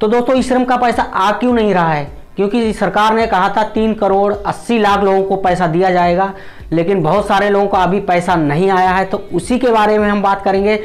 तो दोस्तों ई श्रम का पैसा आ क्यों नहीं रहा है? क्योंकि सरकार ने कहा था 3 करोड़ 80 लाख लोगों को पैसा दिया जाएगा, लेकिन बहुत सारे लोगों को अभी पैसा नहीं आया है। तो उसी के बारे में हम बात करेंगे।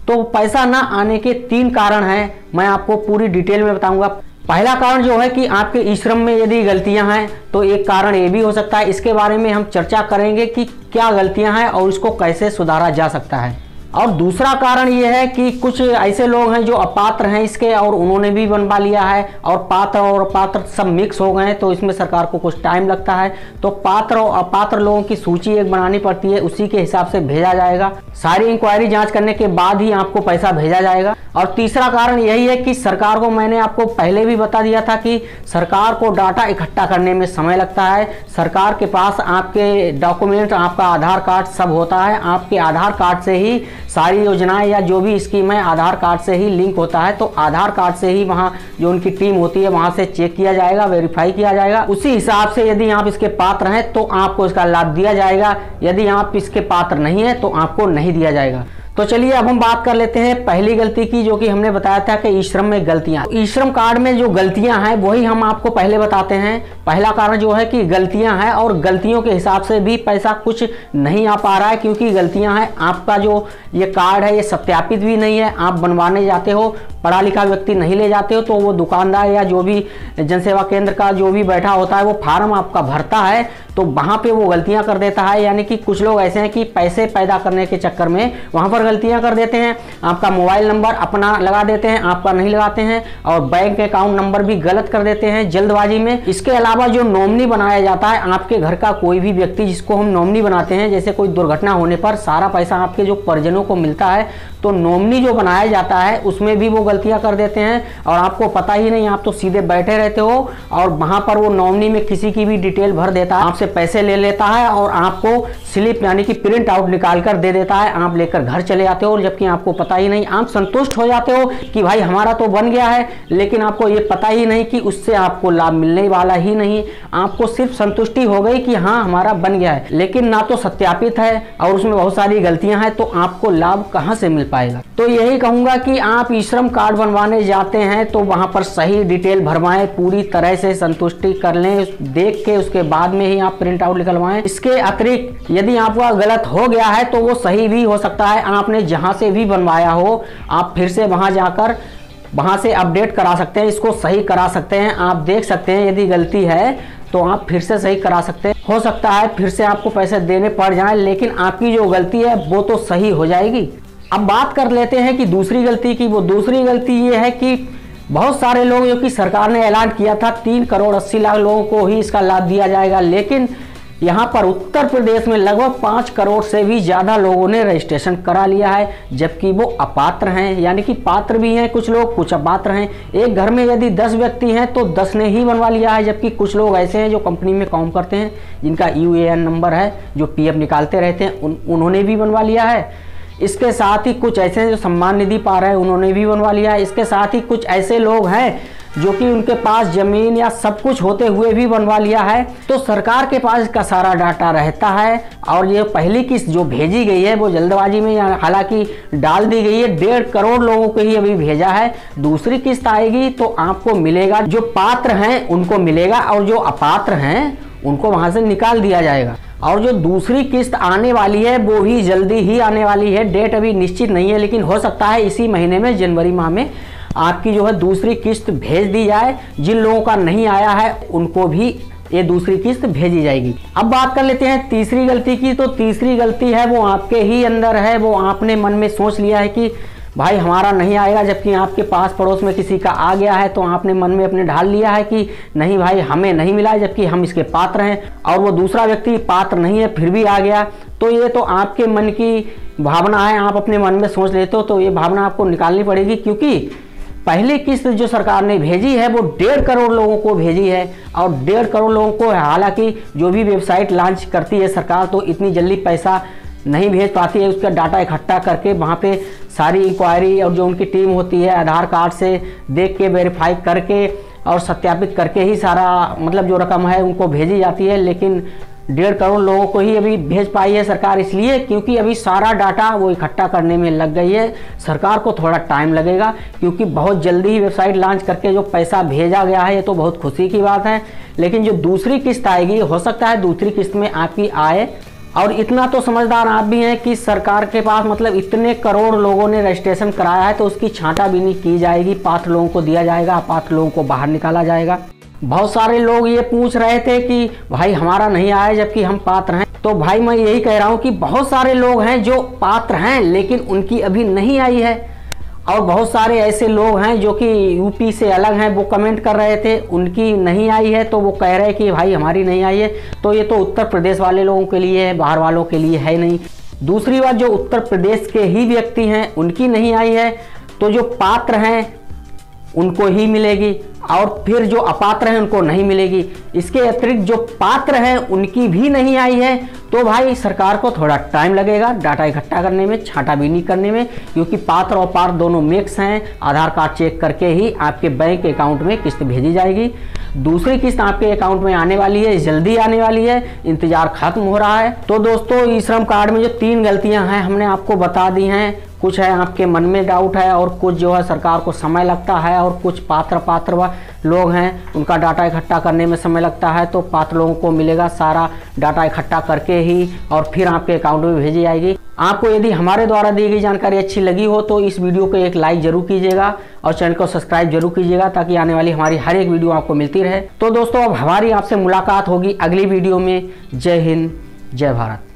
तो पैसा ना आने के 3 कारण हैं, मैं आपको पूरी डिटेल में बताऊंगा। पहला कारण जो है कि आपके ई श्रम में यदि गलतियां हैं तो एक कारण ये भी हो सकता है। इसके बारे में हम चर्चा करेंगे कि क्या गलतियां हैं और इसको कैसे सुधारा जा सकता है। और दूसरा कारण ये है कि कुछ ऐसे लोग हैं जो अपात्र हैं इसके, और उन्होंने भी बनवा लिया है, और पात्र और अपात्र सब मिक्स हो गए हैं, तो इसमें सरकार को कुछ टाइम लगता है। तो पात्र और अपात्र लोगों की सूची एक बनानी पड़ती है, उसी के हिसाब से भेजा जाएगा। सारी इंक्वायरी जांच करने के बाद ही आपको पैसा भेजा जाएगा। और तीसरा कारण यही है कि सरकार को, मैंने आपको पहले भी बता दिया था कि सरकार को डाटा इकट्ठा करने में समय लगता है। सरकार के पास आपके डॉक्यूमेंट, आपका आधार कार्ड सब होता है। आपके आधार कार्ड से ही सारी योजनाएं या जो भी स्कीम है आधार कार्ड से ही लिंक होता है। तो आधार कार्ड से ही वहाँ जो उनकी टीम होती है वहाँ से चेक किया जाएगा, वेरीफाई किया जाएगा। उसी हिसाब से यदि आप इसके पात्र हैं तो आपको इसका लाभ दिया जाएगा, यदि आप इसके पात्र नहीं है तो आपको नहीं दिया जाएगा। तो चलिए अब हम बात कर लेते हैं पहली गलती की, जो कि हमने बताया था कि ई श्रम में गलतियां। ई श्रम कार्ड में जो गलतियां हैं वही हम आपको पहले बताते हैं। पहला कारण जो है कि गलतियां हैं, और गलतियों के हिसाब से भी पैसा कुछ नहीं आ पा रहा है, क्योंकि गलतियां हैं। आपका जो ये कार्ड है ये सत्यापित भी नहीं है। आप बनवाने जाते हो, पढ़ा लिखा व्यक्ति नहीं ले जाते हो, तो वो दुकानदार या जो भी जनसेवा केंद्र का जो भी बैठा होता है वो फार्म आपका भरता है, तो वहाँ पे वो गलतियाँ कर देता है। यानी कि कुछ लोग ऐसे हैं कि पैसे पैदा करने के चक्कर में वहाँ पर गलतियाँ कर देते हैं। आपका मोबाइल नंबर अपना लगा देते हैं, आपका नहीं लगाते हैं, और बैंक अकाउंट नंबर भी गलत कर देते हैं जल्दबाजी में। इसके अलावा जो नॉमिनी बनाया जाता है, आपके घर का कोई भी व्यक्ति जिसको हम नॉमिनी बनाते हैं, जैसे कोई दुर्घटना होने पर सारा पैसा आपके जो परिजनों को मिलता है, तो नॉमिनी जो बनाया जाता है उसमें भी वो गलतियां कर देते हैं, और आपको पता ही नहीं, आप तो सीधे बैठे रहते हो, और वहां पर वो नॉमिनी में किसी की भी डिटेल भर देता है, आपसे पैसे ले लेता है, और आपको स्लिप यानी कि प्रिंट आउट निकाल कर दे देता है। आप लेकर घर चले आते हो, जबकि आपको पता ही नहीं। आप संतुष्ट हो जाते हो कि भाई हमारा तो बन गया है, लेकिन आपको ये पता ही नहीं कि उससे आपको लाभ मिलने वाला ही नहीं। आपको सिर्फ संतुष्टि हो गई कि हाँ हमारा बन गया है, लेकिन ना तो सत्यापित है और उसमें बहुत सारी गलतियां हैं, तो आपको लाभ कहां से मिल पाएगा। तो यही कहूंगा कि आप ई श्रम कार्ड बनवाने जाते हैं तो वहां पर सही डिटेल भरवाएं, पूरी तरह से संतुष्टि कर लें, देख के उसके बाद में ही आप प्रिंट आउट निकलवाएं। इसके अतिरिक्त यदि आपका गलत हो गया है तो वो सही भी हो सकता है। आपने जहां से भी बनवाया हो, आप फिर से वहां जाकर वहां से अपडेट करा सकते हैं, इसको सही करा सकते हैं। आप देख सकते हैं यदि गलती है तो आप फिर से सही करा सकते हैं। हो सकता है फिर से आपको पैसे देने पड़ जाएं, लेकिन आपकी जो गलती है वो तो सही हो जाएगी। अब बात कर लेते हैं कि दूसरी गलती की। वो दूसरी गलती ये है कि बहुत सारे लोग, जो कि सरकार ने ऐलान किया था 3 करोड़ 80 लाख लोगों को ही इसका लाभ दिया जाएगा, लेकिन यहाँ पर उत्तर प्रदेश में लगभग 5 करोड़ से भी ज़्यादा लोगों ने रजिस्ट्रेशन करा लिया है, जबकि वो अपात्र हैं। यानी कि पात्र भी हैं कुछ लोग, कुछ अपात्र हैं। एक घर में यदि 10 व्यक्ति हैं तो 10 ने ही बनवा लिया है, जबकि कुछ लोग ऐसे हैं जो कंपनी में काम करते हैं, जिनका यूएएन नंबर है, जो पीएफ निकालते रहते हैं, उन्होंने भी बनवा लिया है। इसके साथ ही कुछ ऐसे हैं जो सम्मान निधि पा रहे हैं, उन्होंने भी बनवा लिया है। इसके साथ ही कुछ ऐसे लोग हैं जो कि उनके पास जमीन या सब कुछ होते हुए भी बनवा लिया है। तो सरकार के पास इसका सारा डाटा रहता है, और ये पहली किस्त जो भेजी गई है वो जल्दबाजी में हालांकि डाल दी गई है। 1.5 करोड़ लोगों को ही अभी भेजा है। दूसरी किस्त आएगी तो आपको मिलेगा, जो पात्र हैं उनको मिलेगा, और जो अपात्र हैं उनको वहां से निकाल दिया जाएगा। और जो दूसरी किस्त आने वाली है वो भी जल्दी ही आने वाली है। डेट अभी निश्चित नहीं है, लेकिन हो सकता है इसी महीने में, जनवरी माह में आपकी जो है दूसरी किस्त भेज दी जाए। जिन लोगों का नहीं आया है उनको भी ये दूसरी किस्त भेजी जाएगी। अब बात कर लेते हैं तीसरी गलती की। तो तीसरी गलती है वो आपके ही अंदर है। वो आपने मन में सोच लिया है कि भाई हमारा नहीं आएगा, जबकि आपके पास पड़ोस में किसी का आ गया है, तो आपने मन में अपने ढाल लिया है कि नहीं भाई हमें नहीं मिला है, जबकि हम इसके पात्र हैं, और वो दूसरा व्यक्ति पात्र नहीं है फिर भी आ गया। तो ये तो आपके मन की भावना है, आप अपने मन में सोच लेते हो, तो ये भावना आपको निकालनी पड़ेगी। क्योंकि पहली किस्त जो सरकार ने भेजी है वो 1.5 करोड़ लोगों को भेजी है, और 1.5 करोड़ लोगों को, हालांकि जो भी वेबसाइट लॉन्च करती है सरकार तो इतनी जल्दी पैसा नहीं भेज पाती है। उसका डाटा इकट्ठा करके वहाँ पे सारी इंक्वायरी और जो उनकी टीम होती है आधार कार्ड से देख के वेरीफाई करके और सत्यापित करके ही सारा मतलब जो रकम है उनको भेजी जाती है। लेकिन 1.5 करोड़ लोगों को ही अभी भेज पाई है सरकार, इसलिए क्योंकि अभी सारा डाटा वो इकट्ठा करने में लग गई है। सरकार को थोड़ा टाइम लगेगा, क्योंकि बहुत जल्दी ही वेबसाइट लॉन्च करके जो पैसा भेजा गया है ये तो बहुत खुशी की बात है। लेकिन जो दूसरी किस्त आएगी, हो सकता है दूसरी किस्त में आपकी आए। और इतना तो समझदार आप भी हैं कि सरकार के पास मतलब इतने करोड़ लोगों ने रजिस्ट्रेशन कराया है, तो उसकी छांटाबीनी की जाएगी, पात्र लोगों को दिया जाएगा, अपात्र लोगों को बाहर निकाला जाएगा। बहुत सारे लोग ये पूछ रहे थे कि भाई हमारा नहीं आया जबकि हम पात्र हैं। तो भाई मैं यही कह रहा हूँ कि बहुत सारे लोग हैं जो पात्र हैं लेकिन उनकी अभी नहीं आई है, और बहुत सारे ऐसे लोग हैं जो कि यूपी से अलग हैं, वो कमेंट कर रहे थे उनकी नहीं आई है, तो वो कह रहे हैं कि भाई हमारी नहीं आई है। तो ये तो उत्तर प्रदेश वाले लोगों के लिए है, बाहर वालों के लिए है नहीं। दूसरी बात, जो उत्तर प्रदेश के ही व्यक्ति हैं उनकी नहीं आई है, तो जो पात्र हैं उनको ही मिलेगी, और फिर जो अपात्र हैं उनको नहीं मिलेगी। इसके अतिरिक्त जो पात्र हैं उनकी भी नहीं आई है, तो भाई सरकार को थोड़ा टाइम लगेगा डाटा इकट्ठा करने में, छांटाबीनी करने में, क्योंकि पात्र और पात्र दोनों मिक्स हैं। आधार कार्ड चेक करके ही आपके बैंक अकाउंट में किस्त भेजी जाएगी। दूसरी किस्त आपके अकाउंट में आने वाली है, जल्दी आने वाली है, इंतजार खत्म हो रहा है। तो दोस्तों, ई श्रम कार्ड में जो 3 गलतियां हैं हमने आपको बता दी हैं। कुछ है आपके मन में डाउट है, और कुछ जो है सरकार को समय लगता है, और कुछ पात्र लोग हैं उनका डाटा इकट्ठा करने में समय लगता है। तो पात्र लोगों को मिलेगा सारा डाटा इकट्ठा करके ही, और फिर आपके अकाउंट में भेजी जाएगी। आपको यदि हमारे द्वारा दी गई जानकारी अच्छी लगी हो तो इस वीडियो को एक लाइक जरूर कीजिएगा, और चैनल को सब्सक्राइब जरूर कीजिएगा, ताकि आने वाली हमारी हर एक वीडियो आपको मिलती रहे। तो दोस्तों, अब हमारी आपसे मुलाकात होगी अगली वीडियो में। जय हिंद, जय भारत।